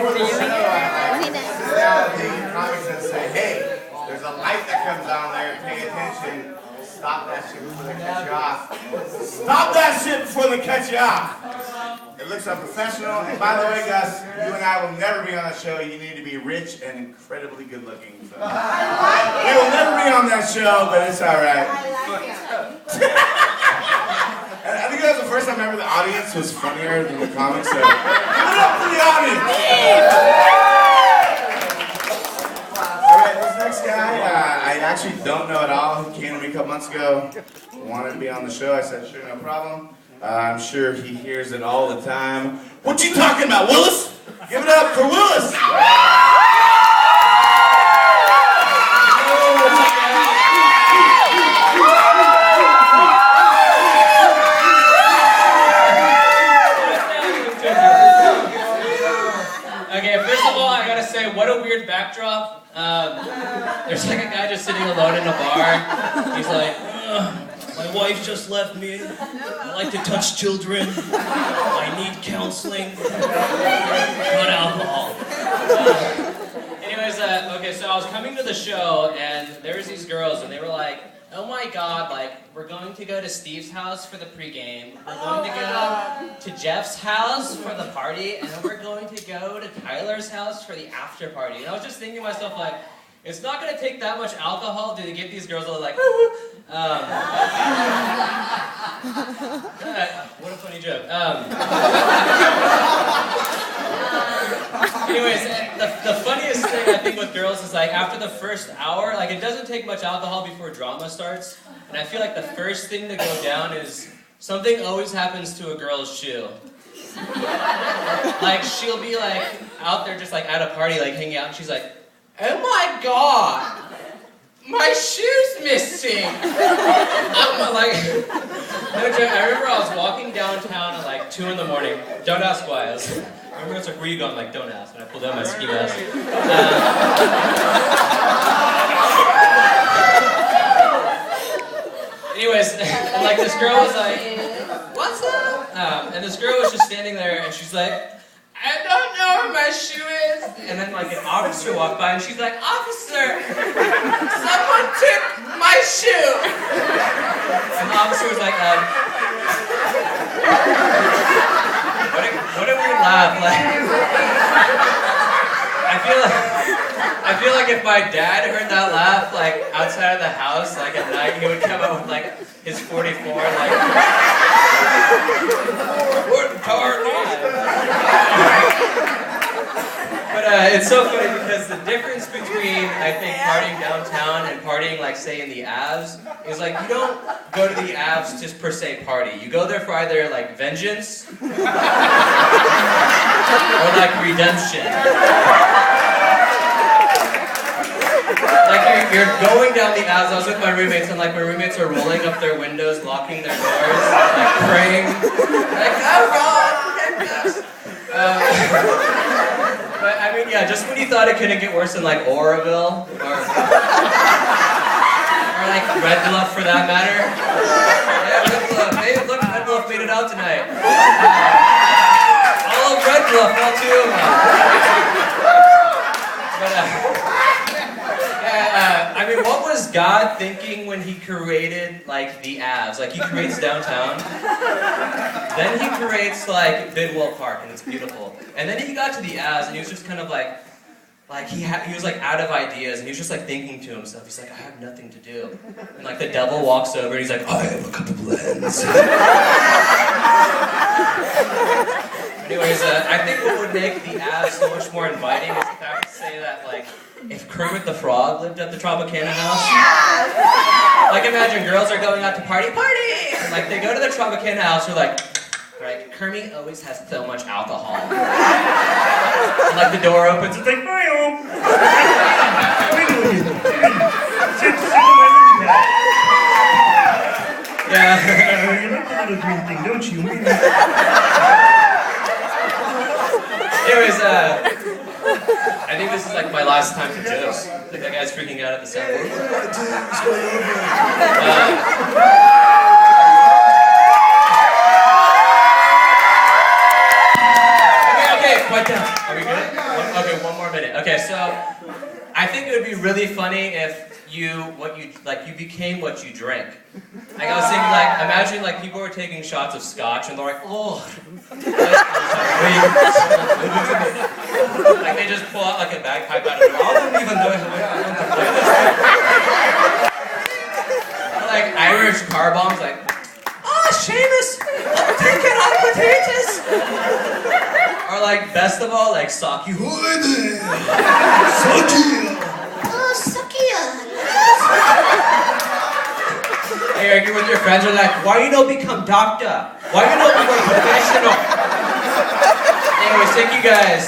before the show, I sit down the comics and say, hey, there's a light that comes on there, pay attention. Stop that shit before they cut you off. Stop that shit before they cut you off. It looks unprofessional. And by the way, Gus, you and I will never be on the show. You need to be rich and incredibly good looking. So. We will never be on that show, but it's all right. I think that was the first time ever the audience was funnier than the comics. So give it up for the audience. All right, this next guy, I actually don't know at all. He came to me a couple months ago, wanted to be on the show. I said, sure, no problem. I'm sure he hears it all the time. What you talking about, Willis? Give it up for Willis. Okay, first of all, I gotta say, what a weird backdrop. There's like a guy just sitting alone in a bar. He's like, my wife just left me. I like to touch children. I need counseling. Not alcohol. Anyways, okay, so I was coming to the show, and there was these girls, and they were like, oh my god, like, we're going to go to Steve's house for the pregame, we're going to go to Jeff's house for the party, and then we're going to go to Tyler's house for the after party. And I was just thinking to myself, like, it's not going to take that much alcohol to get these girls all like, what a funny joke. Anyways, the funniest thing I think with girls is like after the first hour, like it doesn't take much alcohol before drama starts, and I feel like the first thing to go down is something always happens to a girl's shoe. Like she'll be like out there just like at a party like hanging out, and she's like, oh my god, my shoe's missing. I'm like, no joke, I remember I was walking downtown at like 2 in the morning. Don't ask why. I remember it's like, where are you going? I'm like, don't ask. And I pulled out my ski mask. Anyways, and like this girl was like, what's up? And this girl was just standing there, and she's like, I don't know where my shoe is. And then like an officer walked by, and she's like, officer, someone took my shoe. And the officer was like, what a weird laugh. Like, I feel like if my dad heard that laugh, like outside of the house, like at night, he would come out with like his 44, like, what car? But it's so funny because the difference between, I think, partying downtown and partying, like, say, in the Avs, is, like, you don't go to the Avs just per se party. You go there for either, like, vengeance or, like, redemption. Like, you're going down the Avs. I was with my roommates, and, like, my roommates are rolling up their windows, locking their doors, like, praying. Like, oh, God, protect us. But I mean, yeah, just when you thought it couldn't get worse than like Oroville or like Red Bluff for that matter. Yeah, Red Bluff. Hey, look, Red Bluff made it out tonight. All of Red Bluff, all 2 of them. But I mean, what was God thinking when He created like the Avs? Like He creates downtown, then He creates like Bidwell Park, and it's beautiful. And then He got to the Avs, and He was just kind of like he was like out of ideas, and he was just like thinking to himself. He's like, I have nothing to do. And like the devil walks over, and he's like, I have a couple plans. Anyways, I think what would make the Avs so much more inviting is if I would say that like, if Kermit the Frog lived at the Tropicana house, like imagine girls are going out to party, and like they go to the Tropicana house, they're like, Kermit always has so much alcohol. And like the door opens, it's like, yeah. You like the little green thing, don't you? Anyways, I think this is like my last time for jokes. I think that guy's freaking out at the soundboard. quiet down. Are we good? Okay, one more minute. Okay, so I think it would be really funny if you became what you drank. Like I was thinking, like, imagine like people were taking shots of scotch and they're like, oh, like they just pull out like a bagpipe out of their mouth. I don't even know how I want to play this. Or, like Irish car bombs, like, oh, Seamus, I'm taking out potatoes. Or like, best of all, like Saki. Hey, you're with your friends, are like, why you don't become doctor? Why you don't become professional? Anyways, thank you guys.